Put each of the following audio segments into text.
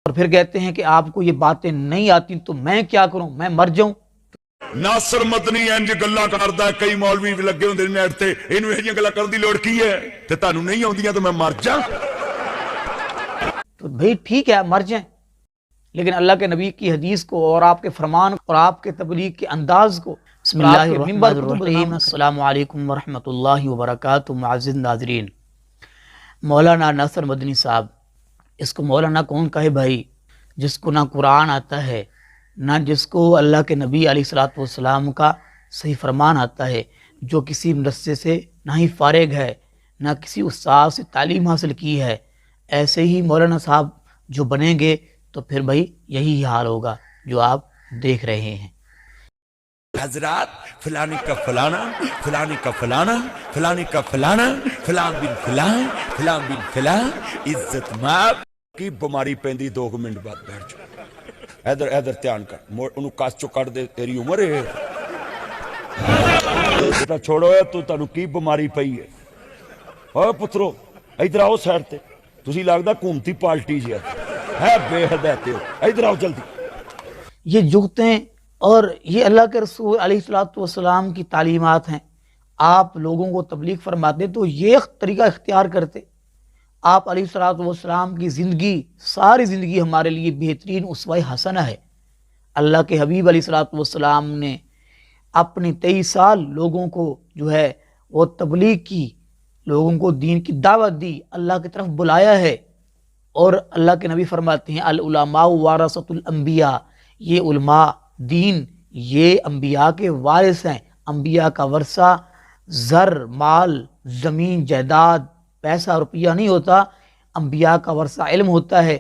اور پھر کہتے ہیں کہ آپ کو یہ باتیں نہیں آتی تو میں کیا کروں, میں مر جاؤں. ناصر مدنی انج گلاں کردا ہے, کئی مولوی بھی لگے ہوندے نیٹ تے, اینوں یہ گلاں کرن دی لوڑ کی ہے؟ تے تانوں نہیں آوندیاں تو میں مر جاں. تو بھئی ٹھیک ہے مر جائیں, لیکن اللہ کے نبی کی حدیث کو اور آپ کے فرمان اور آپ کے تبلیغ کے انداز کو بسم اللہ الرحمن الرحیم. السلام علیکم ورحمۃ اللہ وبرکاتہ. معزز ناظرین, مولانا ناصر مدنی صاحب, اس کو مولانا کون کہے بھائی جس کو نہ قرآن آتا ہے, نہ جس کو اللہ کے نبی علیہ الصلوۃ والسلام کا صحیح فرمان آتا ہے, جو کسی مدرسے سے نہ ہی فارغ ہے, نہ کسی استاد سے تعلیم حاصل کی ہے. ایسے ہی مولانا صاحب جو بنیں گے تو پھر بھائی یہی حال ہوگا جو آپ دیکھ رہے ہیں. حضرات فلانی کا فلانا, فلانی کا فلانا, فلانی کا فلانا, فلان بن فلان, فلان بن فلان, عزت ماب کی بیماری پیندی 2 منٹ بعد بیٹھ جاؤ. ادھر ادھر دھیان کر, انہوں کس چو کٹ دے, تیری عمر ہے بیٹا, چھوڑو ہے تو تانوں کی بیماری پئی ہے. اوے پترو ادھر آؤ سائڈ تے, تسی لگدا حکومتی پارٹی جی ہے, بے ہدایتے ہو, ادھر آؤ جلدی. یہ جگتیں اور یہ اللہ کے رسول علیہ الصلوۃ والسلام کی تعلیمات ہیں. آپ لوگوں کو تبلیغ فرماتے تو یہ طریقہ اختیار کرتے. آپ علیہ الصلوۃ والسلام کی زندگی, ساری زندگی ہمارے لیے بہترین اسوہ حسنہ ہے. اللہ کے حبیب علیہ الصلوۃ والسلام نے اپنے 23 سال لوگوں کو جو ہے وہ تبلیغ کی, لوگوں کو دین کی دعوت دی, اللہ کی طرف بلایا ہے. اور اللہ کے نبی فرماتے ہیں العلماء ورثۃ الانبیاء, یہ علماء دین یہ انبیاء کے وارث ہیں. انبیاء کا ورثہ زر, مال, زمین, جائیداد, پیسہ, روپیہ نہیں ہوتا. انبیاء کا ورثہ علم ہوتا ہے.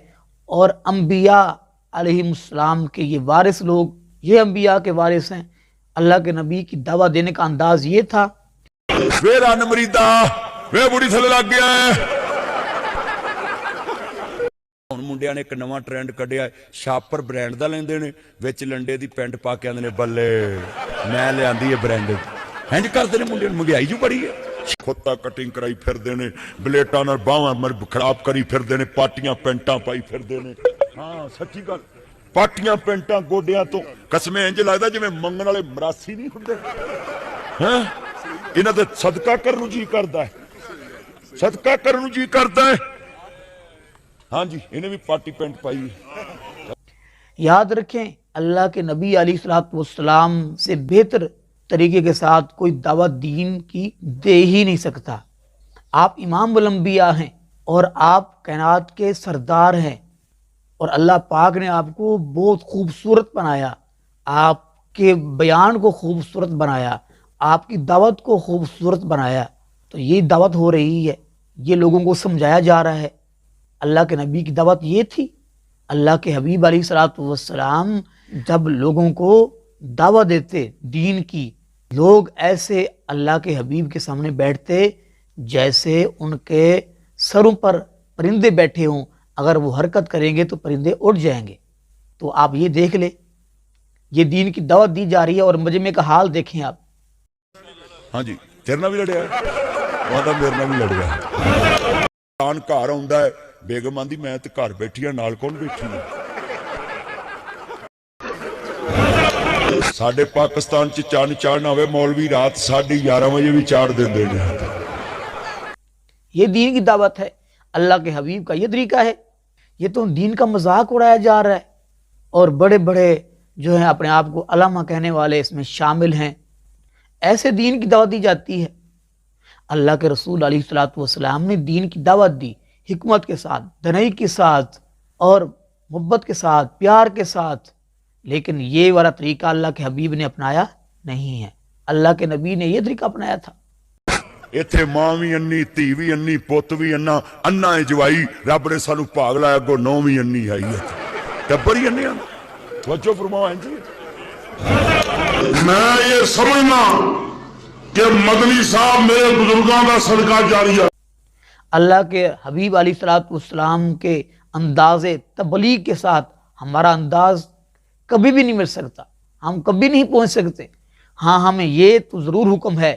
اور انبیاء علیہ السلام کے یہ وارث لوگ, یہ انبیاء کے وارث ہیں. اللہ کے نبی کی دعوت دینے کا انداز یہ تھا. ویرا نمریدہ وے بڑی تھلے لگ گیا ہے. ہن منڈیاں نے ایک نواں ٹرینڈ کڈیا ہے, شاپر برانڈ دا لیندے نے, وچ لنڈے دی پینٹ پا کے آندے نے بلے میں لیاندی ہے برانڈ. ہنج کردے نے منڈے, مہنگائی جو بڑی ہے. کھوتا کٹنگ کرائی پھردے نے, بلیٹاں نال باواں خراب کری پھردے نے, پاٹیاں پینٹاں پائی پھردے نے. ہاں سچی گل, پاٹیاں پینٹاں گوڈیاں تو قسمیں انج لگدا جویں منگن والے مراسی نہیں ہوندے. ہاں انہاں تے صدقہ کرن نوں جی کردا ہے, صدقہ کرن نوں جی کردا ہے. ہاں جی انہیں بھی پارٹی پینٹ پائی. یاد رکھیں اللہ کے نبی علیہ الصلوۃ والسلام سے بہتر طریقے کے ساتھ کوئی دعوت دین کی دے ہی نہیں سکتا. آپ امام الانبیاء ہیں اور آپ کائنات کے سردار ہیں, اور اللہ پاک نے آپ کو بہت خوبصورت بنایا, آپ کے بیان کو خوبصورت بنایا, آپ کی دعوت کو خوبصورت بنایا. تو یہ دعوت ہو رہی ہے, یہ لوگوں کو سمجھایا جا رہا ہے. اللہ کے نبی کی دعوت یہ تھی. اللہ کے حبیب علیہ الصلوۃ والسلام جب لوگوں کو دعوت دیتے دین کی, لوگ ایسے اللہ کے حبیب کے سامنے بیٹھتے جیسے ان کے سروں پر پرندے بیٹھے ہوں. اگر وہ حرکت کریں گے تو پرندے اڑ جائیں گے. تو آپ یہ دیکھ لیں, یہ دین کی دعوت دی جا رہی ہے. اور مجمع کا حال دیکھیں آپ. ہاں جی تیرنا بھی لڑیا ہے, وہاں میرنا بھی لڑیا. آن گھر آندا ہے, بیگم آندی میں تے گھر بیٹھی ہاں, نال کون بیٹھی ہے. ساڈے پاکستان چ چن چڑھنا ہوئے مولوی رات 11:30 بجے بھی چاڑھ دیندے نے. یہ دین کی دعوت ہے, اللہ کے حبیب کا یہ طریقہ ہے. یہ تو دین کا مذاق اڑایا جا رہا ہے, اور بڑے بڑے جو ہیں اپنے آپ کو علامہ کہنے والے اس میں شامل ہیں. ایسے دین کی دعوت دی جاتی ہے. اللہ کے رسول علیہ الصلوۃ والسلام نے دین کی دعوت دی حکمت کے ساتھ, دنائی کے ساتھ, اور محبت کے ساتھ, پیار کے ساتھ. لیکن یہ والا طریقہ اللہ کے حبیب نے اپنایا نہیں ہے. اللہ کے نبی نے یہ طریقہ اپنایا تھا. اتنے ماں بھی انی, دھی بھی انی, پت بھی انا, انا جوائی رب نے سانو بھاگ لایا, گو نو بھی انی آئی ہے, ٹبر ہی انی. توجہ فرماؤ جی. میں یہ سمجھنا کہ مدنی صاحب میرے بزرگاں کا صدقہ جاریہ. اللہ کے حبیب علیہ الصلوۃ والسلام کے انداز تبلیغ کے ساتھ ہمارا انداز کبھی بھی نہیں مل سکتا, ہم کبھی نہیں پہنچ سکتے. ہاں ہمیں یہ تو ضرور حکم ہے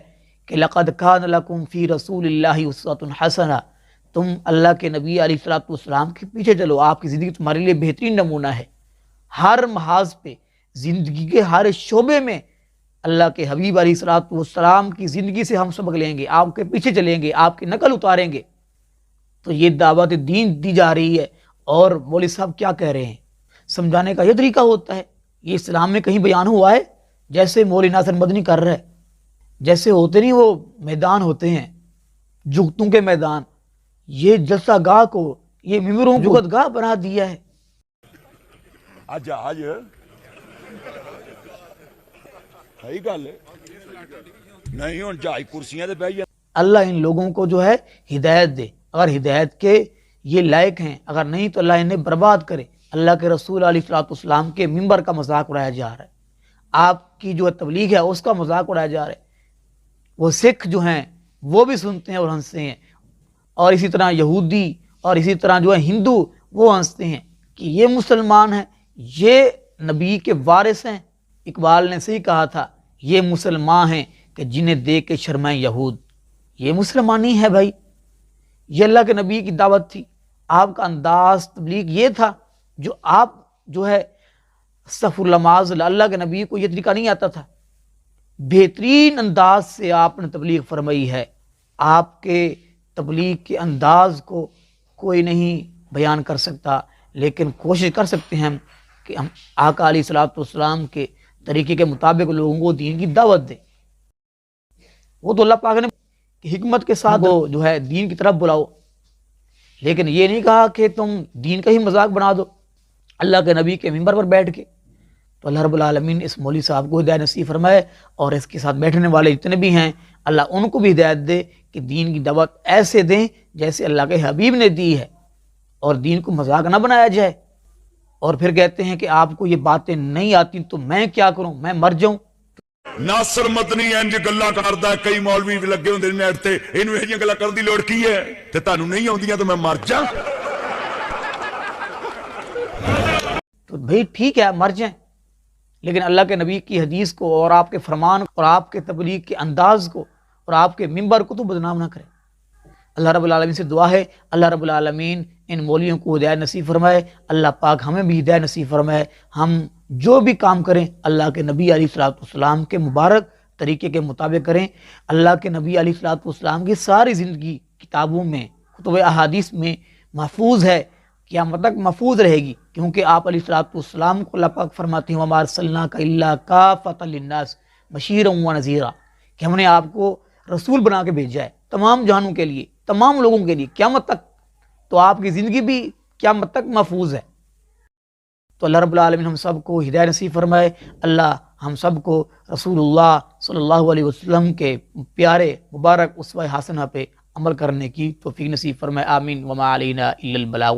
کہ لقد کان لکم فی رسول اللہ اسوۃ حسنہ, تم اللہ کے نبی علیہ الصلوۃ والسلام کے پیچھے چلو، آپ کی زندگی تمہارے لیے بہترین نمونہ ہے۔ ہر محاذ پہ، زندگی کے ہر شعبے میں اللہ کے حبیب علیہ الصلوۃ والسلام کی زندگی سے ہم سبق لیں گے، آپ کے پیچھے چلیں گے، آپ کی نقل اتاریں گے۔ تو یہ دعوت دین دی جا رہی ہے، اور مولوی صاحب کیا کہہ رہے ہیں، سمجھانے کا یہ طریقہ ہوتا ہے؟ یہ اسلام میں کہیں بیان ہوا ہے؟ جیسے مولوی ناصر مدنی کر رہے، جیسے ہوتے نہیں وہ میدان ہوتے ہیں جگتوں کے میدان، یہ جلسہ گاہ کو، یہ ممبروں کو جگت گاہ بنا دیا ہے۔ اج صحیح گل ہے، نہیں ہوں جہاز کرسیاں تے بیٹھ اللہ ان لوگوں کو جو ہے ہدایت دے، اگر ہدایت کے یہ لائق ہیں، اگر نہیں تو اللہ انہیں برباد کرے۔ اللہ کے رسول علیہ الصلوۃ والسلام کے ممبر کا مذاق اڑایا جا رہا ہے، آپ کی جو تبلیغ ہے اس کا مذاق اڑایا جا رہا ہے۔ وہ سکھ جو ہیں وہ بھی سنتے ہیں اور ہنستے ہیں، اور اسی طرح یہودی اور اسی طرح جو ہے ہندو وہ ہنستے ہیں کہ یہ مسلمان ہیں، یہ نبی کے وارث ہیں۔ اقبال نے صحیح کہا تھا، یہ مسلمان ہیں کہ جنہیں دیکھ کے شرمائیں یہود۔ یہ مسلمانی ہے بھائی، یہ اللہ کے نبی کی دعوت تھی، آپ کا انداز تبلیغ یہ تھا، جو آپ جو ہے استغفر اللہ معاذ اللہ کے نبی کو یہ طریقہ نہیں آتا تھا، بہترین انداز سے آپ نے تبلیغ فرمائی ہے۔ آپ کے تبلیغ کے انداز کو کوئی نہیں بیان کر سکتا، لیکن کوشش کر سکتے ہیں ہم کہ ہم آقا علیہ الصلوۃ والسلام کے طریقے کے مطابق لوگوں کو دین کی دعوت دیں۔ وہ تو اللہ پاک نے حکمت کے ساتھ وہ جو ہے دین کی طرف بلاؤ، لیکن یہ نہیں کہا کہ تم دین کا ہی مذاق بنا دو اللہ کے نبی کے ممبر پر بیٹھ کے۔ تو اللہ رب العالمین اس مولوی صاحب کو ہدایت نصیب فرمائے، اور اس کے ساتھ بیٹھنے والے جتنے بھی ہیں اللہ ان کو بھی ہدایت دے کہ دین کی دعوت ایسے دیں جیسے اللہ کے حبیب نے دی ہے، اور دین کو مذاق نہ بنایا جائے۔ اور پھر کہتے ہیں کہ آپ کو یہ باتیں نہیں آتی تو میں کیا کروں، میں مر جاؤں۔ ناصر مدنی انج گلاں کردا ہے، کئی مولوی بھی لگے ہوندے نے نیٹ تے، اینوں یہ جیاں گلاں کرن دی لوڑ کی ہے؟ تے تانوں نہیں آوندیاں تو میں مر جاں۔ تو بھئی ٹھیک ہے مر جائیں، لیکن اللہ کے نبی کی حدیث کو اور آپ کے فرمان اور آپ کے تبلیغ کے انداز کو اور آپ کے ممبر کو تو بدنام نہ کریں۔ اللہ رب العالمین سے دعا ہے اللہ رب العالمین ان مولیوں کو ہدایت نصیب فرمائے، اللہ پاک ہمیں بھی ہدایت نصیب فرمائے۔ ہم جو بھی کام کریں اللہ کے نبی علیہ الصلوۃ والسلام کے مبارک طریقے کے مطابق کریں۔ اللہ کے نبی علیہ الصلوۃ والسلام کی ساری زندگی کتابوں میں، کتب احادیث میں محفوظ ہے، قیامت تک محفوظ رہے گی، کیونکہ آپ علیہ الصلوۃ والسلام کو اللہ پاک فرماتے ہیں وَمَا أَرْسَلْنَاكَ إِلَّا كَافَّةً لِلنَّاسِ بَشِيرًا وَنَذِيرًا، کہ ہم نے آپ کو رسول بنا کے بھیجا ہے تمام جہانوں کے لیے، تمام لوگوں کے لیے قیامت تک۔ تو آپ کی زندگی بھی قیامت تک محفوظ ہے۔ تو اللہ رب العالمین ہم سب کو ہدایت نصیب فرمائے، اللہ ہم سب کو رسول اللہ صلی اللہ علیہ وسلم کے پیارے مبارک اسوہ حسنہ پہ عمل کرنے کی توفیق نصیب فرمائے، آمین۔ وما علینا الا البلاغ۔